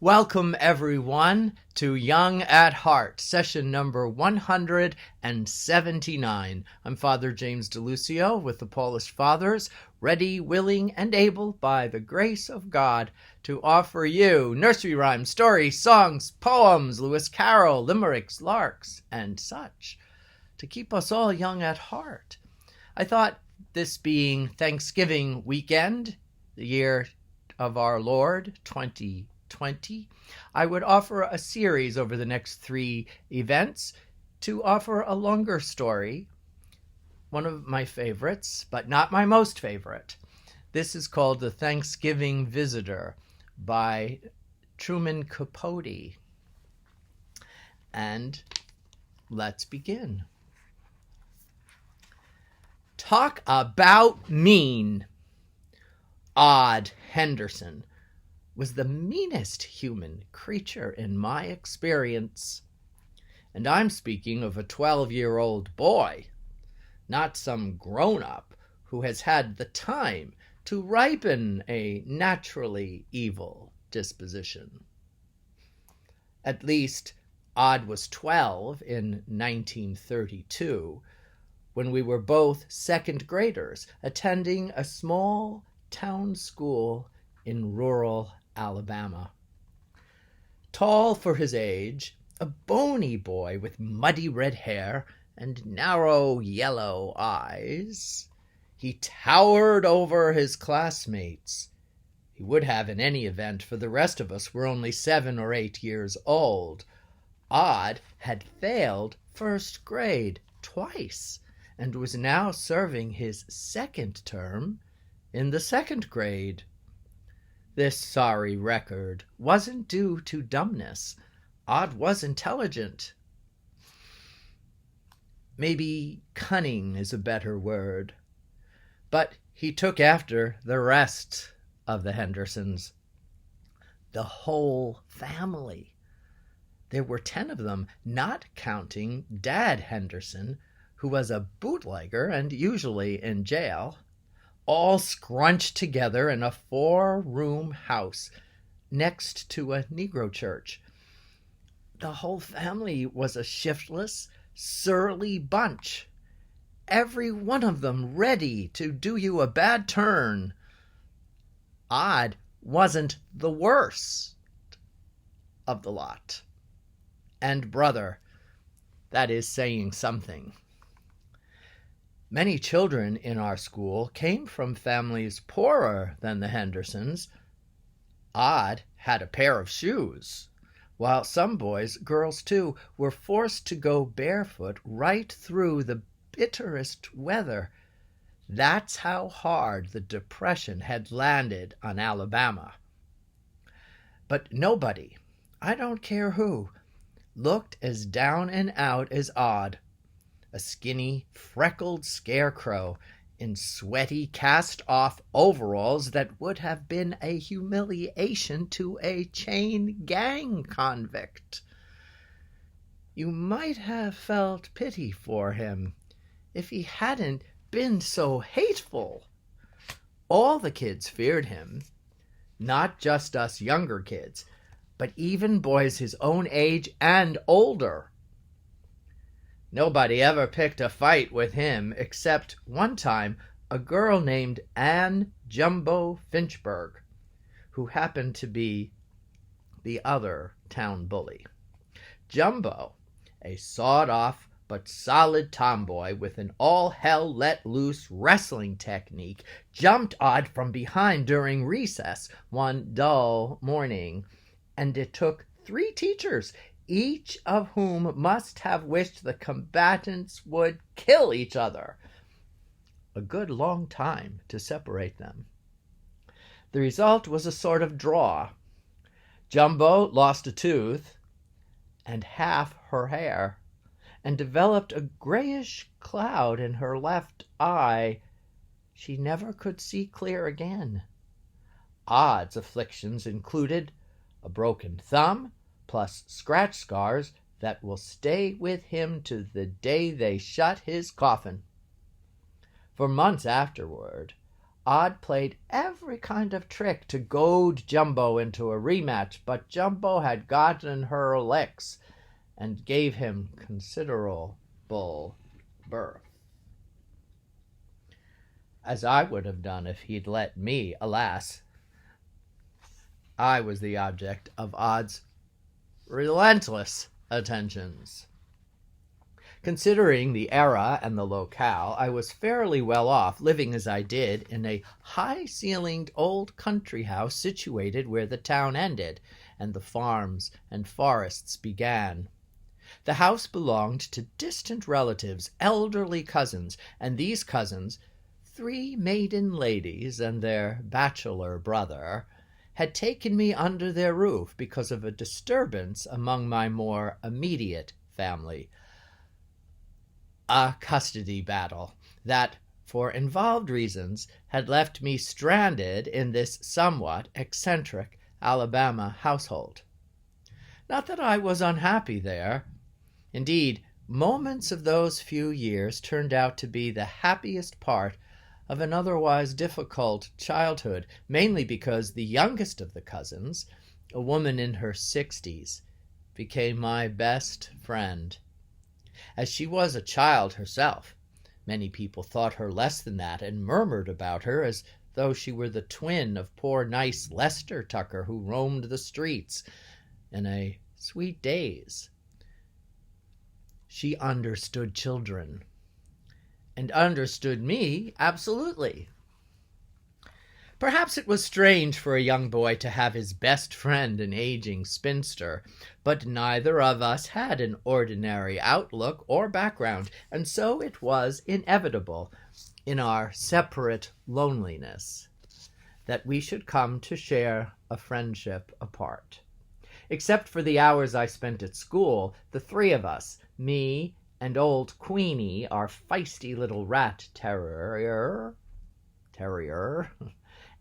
Welcome, everyone, to Young at Heart, session number 179. I'm Father James DeLucio with the Paulist Fathers, ready, willing, and able, by the grace of God, to offer you nursery rhymes, stories, songs, poems, Lewis Carroll, limericks, larks, and such, to keep us all young at heart. I thought, this being Thanksgiving weekend, the year of our Lord, 2020, I would offer a series over the next 3 events to offer a longer story, one of my favorites, but not my most favorite. This is called The Thanksgiving Visitor by Truman Capote. And let's begin. Talk about mean. Odd Henderson was the meanest human creature in my experience. And I'm speaking of a 12-year-old boy, not some grown-up who has had the time to ripen a naturally evil disposition. At least, Odd was 12 in 1932, when we were both second graders attending a small town school in rural Alabama. Tall for his age, a bony boy with muddy red hair and narrow yellow eyes, he towered over his classmates. He would have in any event, for the rest of us were only 7 or 8 years old. Odd had failed first grade twice and was now serving his second term in the second grade. This sorry record wasn't due to dumbness. Odd was intelligent. Maybe cunning is a better word. But he took after the rest of the Hendersons. The whole family. There were 10 of them, not counting Dad Henderson, who was a bootlegger and usually in jail, all scrunched together in a 4-room house next to a Negro church. The whole family was a shiftless, surly bunch, every one of them ready to do you a bad turn. Odd wasn't the worst of the lot. And brother, that is saying something. Many children in our school came from families poorer than the Hendersons. Odd had a pair of shoes, while some boys, girls too, were forced to go barefoot right through the bitterest weather. That's how hard the Depression had landed on Alabama. But nobody, I don't care who, looked as down and out as Odd. A skinny, freckled scarecrow in sweaty, cast-off overalls that would have been a humiliation to a chain gang convict. You might have felt pity for him if he hadn't been so hateful. All the kids feared him, not just us younger kids, but even boys his own age and older. Nobody ever picked a fight with him, except one time a girl named Ann Jumbo Finchberg, who happened to be the other town bully. Jumbo, a sawed-off but solid tomboy with an all-hell-let-loose wrestling technique, jumped Odd from behind during recess one dull morning, and it took 3 teachers, each of whom must have wished the combatants would kill each other, a good long time to separate them. The result was a sort of draw. Jumbo lost a tooth and half her hair, and developed a grayish cloud in her left eye. She never could see clear again. Odd's afflictions included a broken thumb, plus scratch scars that will stay with him to the day they shut his coffin. For months afterward, Odd played every kind of trick to goad Jumbo into a rematch, but Jumbo had gotten her licks and gave him considerable berth. As I would have done if he'd let me. Alas, I was the object of Odd's relentless attentions. Considering the era and the locale, I was fairly well off, living as I did in a high-ceilinged old country house situated where the town ended and the farms and forests began. The house belonged to distant relatives, elderly cousins, and these cousins, 3 maiden ladies and their bachelor brother, had taken me under their roof because of a disturbance among my more immediate family. A custody battle that, for involved reasons, had left me stranded in this somewhat eccentric Alabama household. Not that I was unhappy there. Indeed, moments of those few years turned out to be the happiest part of an otherwise difficult childhood, mainly because the youngest of the cousins, a woman in her 60s, became my best friend. As she was a child herself, many people thought her less than that and murmured about her as though she were the twin of poor nice Lester Tucker who roamed the streets in a sweet days. She understood children, and understood me absolutely. Perhaps it was strange for a young boy to have his best friend an aging spinster, but neither of us had an ordinary outlook or background, and so it was inevitable, in our separate loneliness, that we should come to share a friendship apart. Except for the hours I spent at school, the 3 of us, me and old Queenie, our feisty little rat terrier,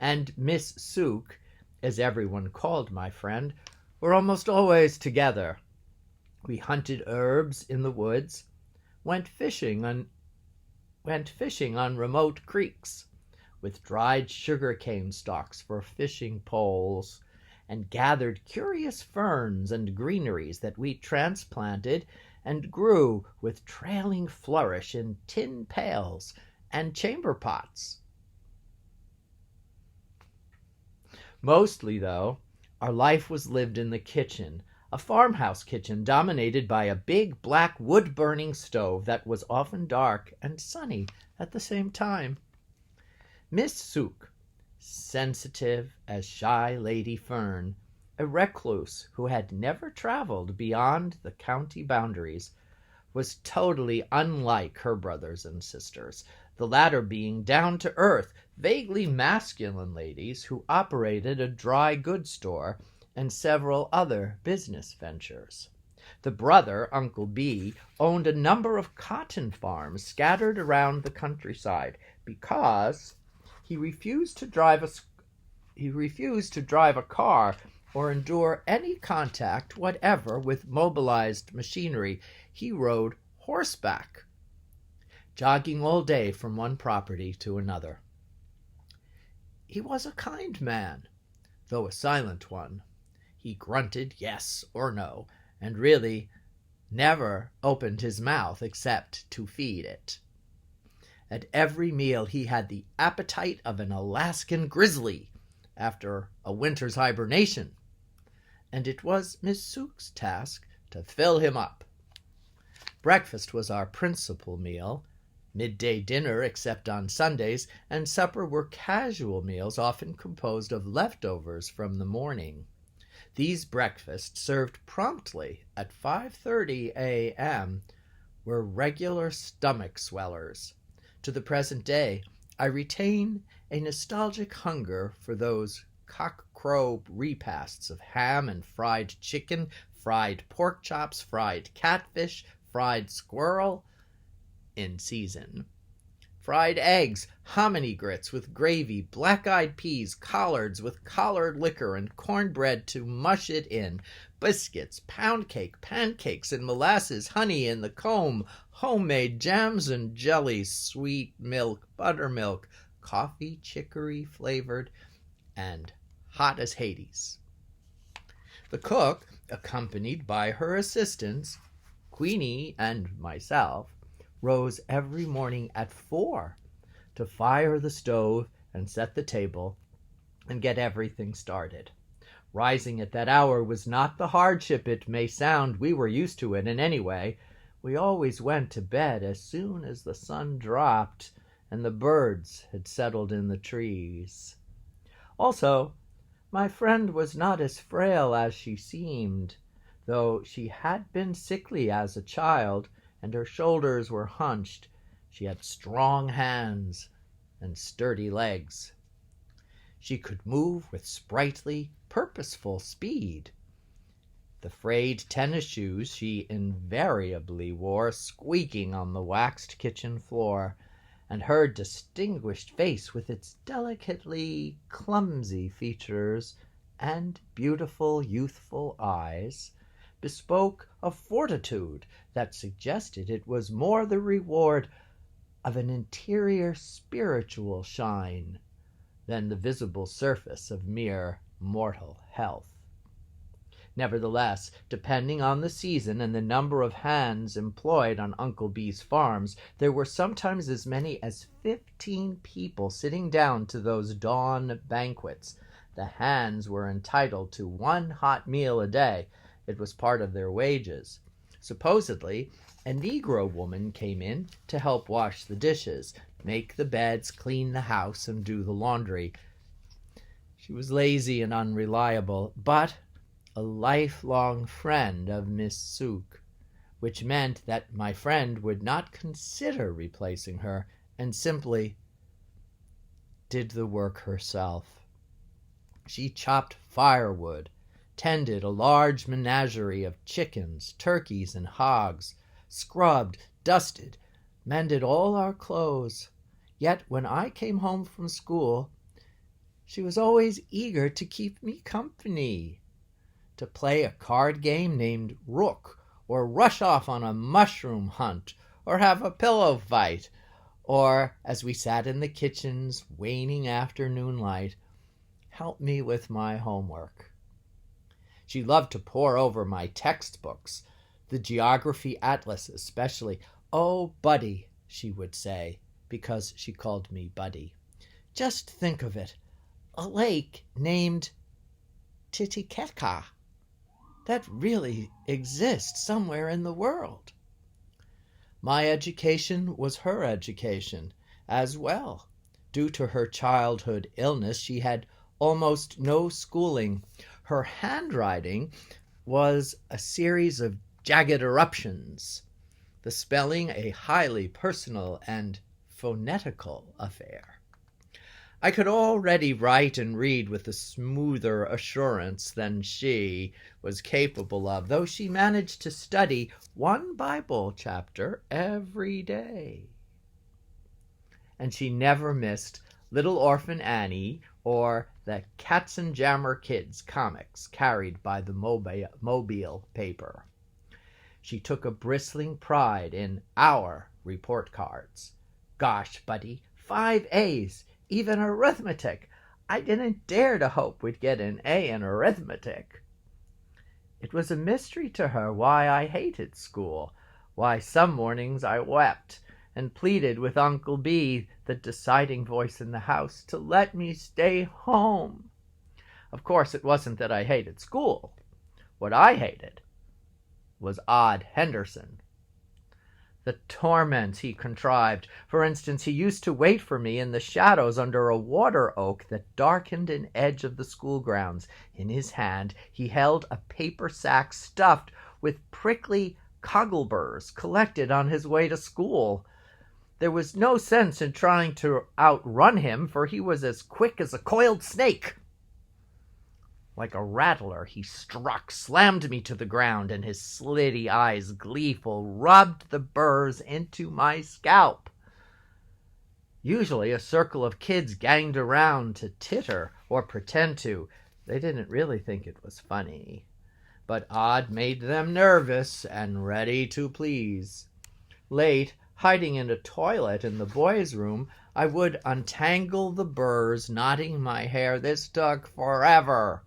and Miss Sook, as everyone called my friend, were almost always together. We hunted herbs in the woods, went fishing on remote creeks, with dried sugar-cane stalks for fishing poles, and gathered curious ferns and greeneries that we transplanted and grew with trailing flourish in tin pails and chamber pots. Mostly, though, our life was lived in the kitchen, a farmhouse kitchen dominated by a big black wood-burning stove that was often dark and sunny at the same time. Miss Sook, sensitive as shy Lady Fern, a recluse who had never traveled beyond the county boundaries, was totally unlike her brothers and sisters, the latter being down-to-earth, vaguely masculine ladies who operated a dry goods store and several other business ventures. The brother, Uncle B, owned a number of cotton farms scattered around the countryside because he refused to drive a car or endure any contact whatever with mobilized machinery. He rode horseback, jogging all day from one property to another. He was a kind man, though a silent one. He grunted yes or no, and really never opened his mouth except to feed it. At every meal he had the appetite of an Alaskan grizzly after a winter's hibernation, and it was Miss Sook's task to fill him up. Breakfast was our principal meal, midday dinner except on Sundays, and supper were casual meals often composed of leftovers from the morning. These breakfasts, served promptly at 5:30 a.m., were regular stomach swellers. To the present day, I retain a nostalgic hunger for those cock-crow repasts of ham and fried chicken, fried pork chops, fried catfish, fried squirrel in season, fried eggs, hominy grits with gravy, black-eyed peas, collards with collard liquor and cornbread to mush it in, biscuits, pound cake, pancakes and molasses, honey in the comb, homemade jams and jellies, sweet milk, buttermilk, coffee chicory flavored and hot as Hades. The cook, accompanied by her assistants, Queenie and myself, rose every morning at 4 to fire the stove and set the table and get everything started. Rising at that hour was not the hardship it may sound. We were used to it, and anyway, we always went to bed as soon as the sun dropped and the birds had settled in the trees. Also, my friend was not as frail as she seemed, though she had been sickly as a child, and her shoulders were hunched. She had strong hands and sturdy legs. She could move with sprightly, purposeful speed. The frayed tennis shoes she invariably wore squeaking on the waxed kitchen floor, and her distinguished face with its delicately clumsy features and beautiful youthful eyes bespoke a fortitude that suggested it was more the reward of an interior spiritual shine than the visible surface of mere mortal health. Nevertheless, depending on the season and the number of hands employed on Uncle B's farms, there were sometimes as many as 15 people sitting down to those dawn banquets. The hands were entitled to 1 hot meal a day. It was part of their wages. Supposedly, a Negro woman came in to help wash the dishes, make the beds, clean the house, and do the laundry. She was lazy and unreliable, but a lifelong friend of Miss Sooke, which meant that my friend would not consider replacing her and simply did the work herself. She chopped firewood, tended a large menagerie of chickens, turkeys, and hogs, scrubbed, dusted, mended all our clothes. Yet when I came home from school, she was always eager to keep me company, to play a card game named Rook, or rush off on a mushroom hunt, or have a pillow fight, or, as we sat in the kitchen's waning afternoon light, help me with my homework. She loved to pore over my textbooks, the geography atlas especially. "Oh, Buddy," she would say, because she called me Buddy. "Just think of it, a lake named Titicaca. That really exists somewhere in the world." My education was her education as well. Due to her childhood illness, she had almost no schooling. Her handwriting was a series of jagged eruptions, the spelling a highly personal and phonetical affair. I could already write and read with a smoother assurance than she was capable of, though she managed to study 1 Bible chapter every day. And she never missed Little Orphan Annie or the Katzenjammer Kids comics carried by the Mobile paper. She took a bristling pride in our report cards. "Gosh, Buddy, 5 A's! Even arithmetic! I didn't dare to hope we'd get an A in arithmetic." It was a mystery to her why I hated school, why some mornings I wept and pleaded with Uncle B, the deciding voice in the house, to let me stay home. Of course, it wasn't that I hated school. What I hated was Odd Henderson. The torments he contrived. For instance, he used to wait for me in the shadows under a water oak that darkened an edge of the school grounds. In his hand he held a paper sack stuffed with prickly coggleburs collected on his way to school. There was no sense in trying to outrun him, for he was as quick as a coiled snake. Like a rattler, he struck, slammed me to the ground, and his slitty eyes, gleeful, rubbed the burrs into my scalp. Usually a circle of kids ganged around to titter or pretend to. They didn't really think it was funny. But Odd made them nervous and ready to please. Late, Hiding in a toilet in the boys' room, I would untangle the burrs knotting my hair. This took forever,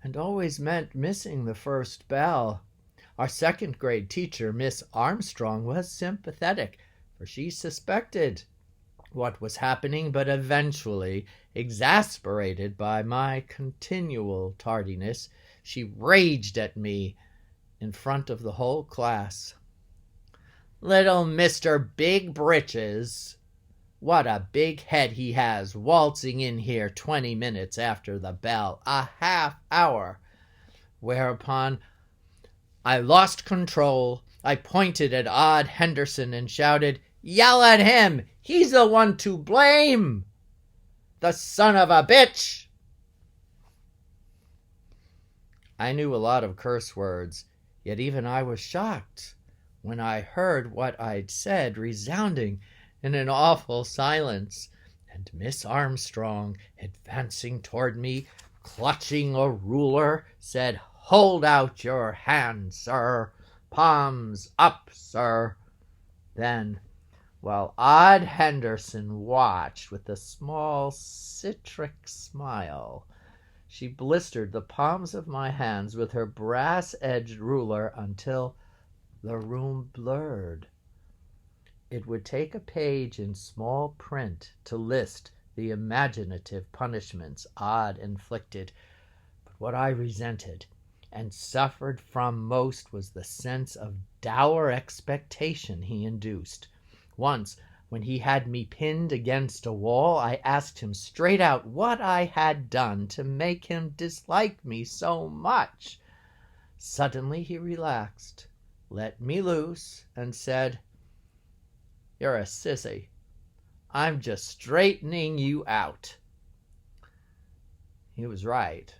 and always meant missing the first bell. Our second grade teacher, Miss Armstrong, was sympathetic, for she suspected what was happening, but eventually, exasperated by my continual tardiness, she raged at me in front of the whole class. "Little Mr. Big Britches, what a big head he has, waltzing in here 20 minutes after the bell, a half hour." Whereupon I lost control. I pointed at Odd Henderson and shouted, "Yell at him! He's the one to blame! The son of a bitch!" I knew a lot of curse words, yet even I was shocked when I heard what I'd said resounding in an awful silence, and Miss Armstrong, advancing toward me, clutching a ruler, said, "Hold out your hand, sir. Palms up, sir." Then, while Odd Henderson watched with a small citric smile, she blistered the palms of my hands with her brass-edged ruler until the room blurred. It would take a page in small print to list the imaginative punishments Odd inflicted, but what I resented and suffered from most was the sense of dour expectation he induced. Once, when he had me pinned against a wall, I asked him straight out what I had done to make him dislike me so much. Suddenly he relaxed, let me loose, and said, "You're a sissy. I'm just straightening you out." He was right.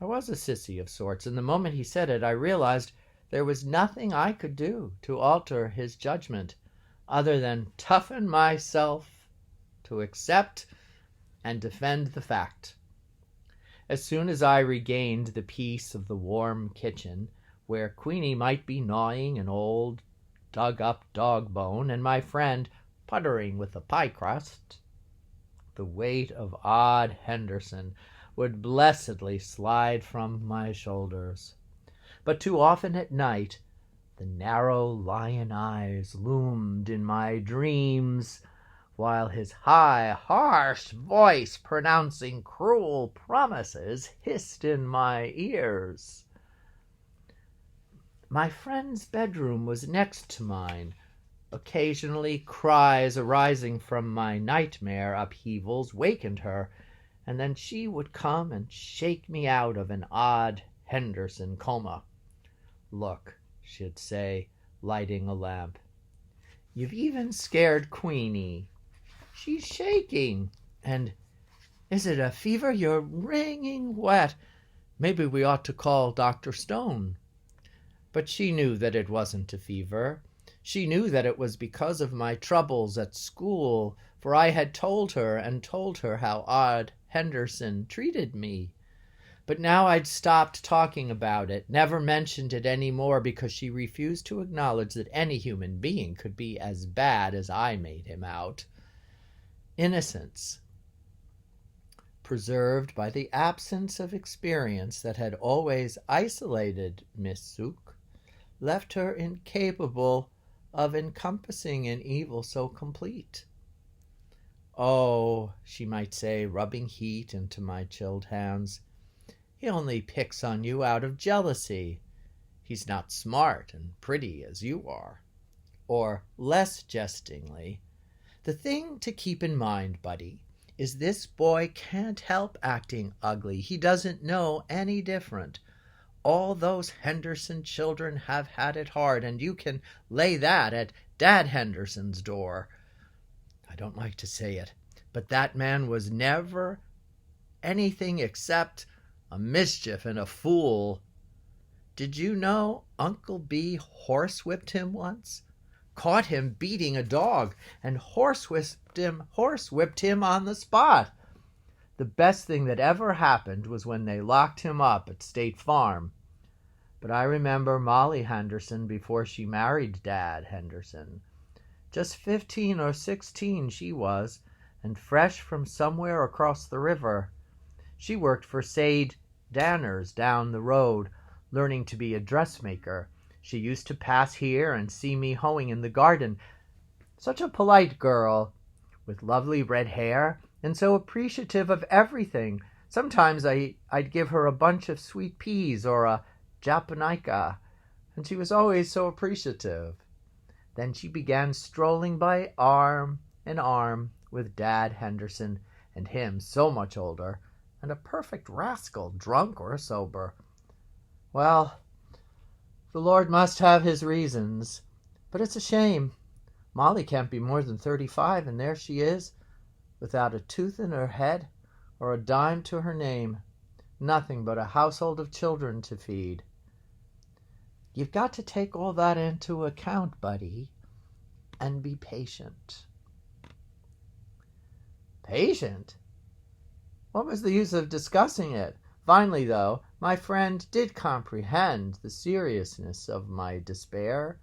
I was a sissy of sorts, and the moment he said it, I realized there was nothing I could do to alter his judgment, other than toughen myself to accept and defend the fact. As soon as I regained the peace of the warm kitchen, where Queenie might be gnawing an old dug-up dog bone, and my friend puttering with a pie crust, the weight of Odd Henderson would blessedly slide from my shoulders. But too often at night, the narrow lion eyes loomed in my dreams, while his high, harsh voice pronouncing cruel promises hissed in my ears. My friend's bedroom was next to mine. Occasionally cries arising from my nightmare upheavals wakened her, and then she would come and shake me out of an Odd Henderson coma. "Look," she'd say, lighting a lamp, "you've even scared Queenie. She's shaking. And is it a fever? You're wringing wet. Maybe we ought to call Dr. Stone." But she knew that it wasn't a fever. She knew that it was because of my troubles at school, for I had told her how Odd Henderson treated me. But now I'd stopped talking about it, never mentioned it any more, because she refused to acknowledge that any human being could be as bad as I made him out. Innocence, preserved by the absence of experience that had always isolated Miss Zook, left her incapable of encompassing an evil so complete. "Oh," she might say, rubbing heat into my chilled hands, "he only picks on you out of jealousy. He's not smart and pretty as you are." Or, less jestingly, "The thing to keep in mind, buddy, is this boy can't help acting ugly. He doesn't know any different. All those Henderson children have had it hard, and you can lay that at Dad Henderson's door. I don't like to say it, but that man was never anything except a mischief and a fool. Did you know Uncle B horsewhipped him once? Caught him beating a dog and horsewhipped him on the spot. The best thing that ever happened was when they locked him up at State Farm. But I remember Molly Henderson before she married Dad Henderson. Just 15 or 16 she was, and fresh from somewhere across the river. She worked for Sade Danners down the road, learning to be a dressmaker. She used to pass here and see me hoeing in the garden. Such a polite girl, with lovely red hair, and so appreciative of everything. Sometimes I'd give her a bunch of sweet peas or a japonica, and she was always so appreciative. Then she began strolling by arm in arm with Dad Henderson, and him so much older, and a perfect rascal, drunk or sober. Well, the Lord must have his reasons, but it's a shame. Molly can't be more than 35, and there she is, without a tooth in her head or a dime to her name. Nothing but a household of children to feed. You've got to take all that into account, buddy, and be patient. Patient? What was the use of discussing it? Finally, though, my friend did comprehend the seriousness of my despair.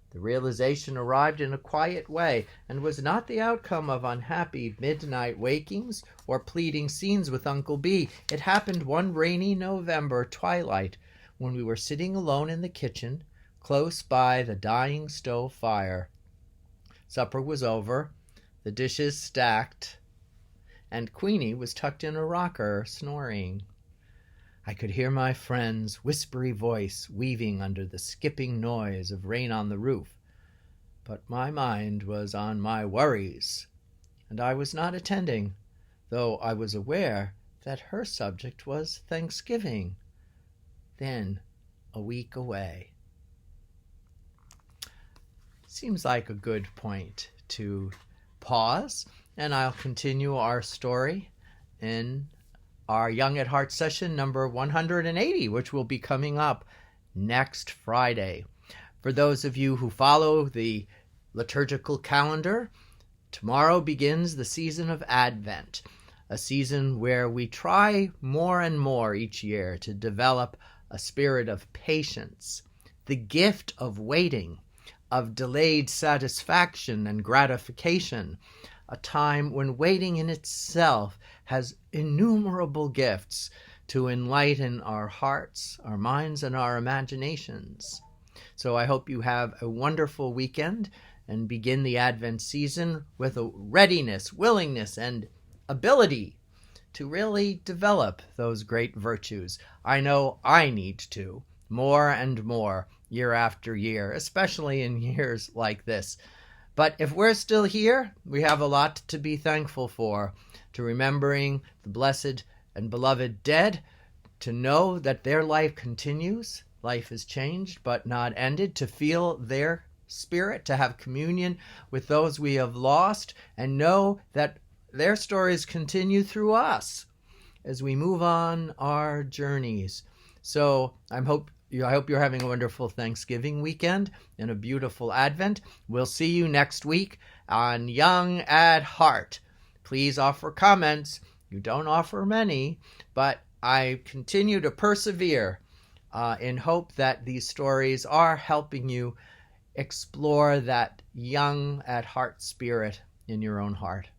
The realization arrived in a quiet way, and was not the outcome of unhappy midnight wakings or pleading scenes with Uncle B. It happened one rainy November twilight, when we were sitting alone in the kitchen, close by the dying stove fire. Supper was over, the dishes stacked, and Queenie was tucked in a rocker, snoring. I could hear my friend's whispery voice weaving under the skipping noise of rain on the roof, but my mind was on my worries, and I was not attending, though I was aware that her subject was Thanksgiving, then a week away. Seems like a good point to pause, and I'll continue our story in our Young at Heart session number 180, which will be coming up next Friday. For those of you who follow the liturgical calendar, tomorrow begins the season of Advent, a season where we try more and more each year to develop a spirit of patience, the gift of waiting, of delayed satisfaction and gratification, a time when waiting in itself has innumerable gifts to enlighten our hearts, our minds, and our imaginations. So I hope you have a wonderful weekend and begin the Advent season with a readiness, willingness, and ability to really develop those great virtues. I know I need to, more and more, year after year, especially in years like this. But if we're still here, we have a lot to be thankful for, to remembering the blessed and beloved dead, to know that their life continues, life is changed but not ended, to feel their spirit, to have communion with those we have lost, and know that their stories continue through us as we move on our journeys. So I hope you're having a wonderful Thanksgiving weekend and a beautiful Advent. We'll see you next week on Young at Heart. Please offer comments. You don't offer many, but I continue to persevere in hope that these stories are helping you explore that young at heart spirit in your own heart.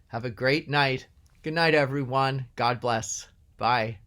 Have a great night. Good night, everyone. God bless. Bye.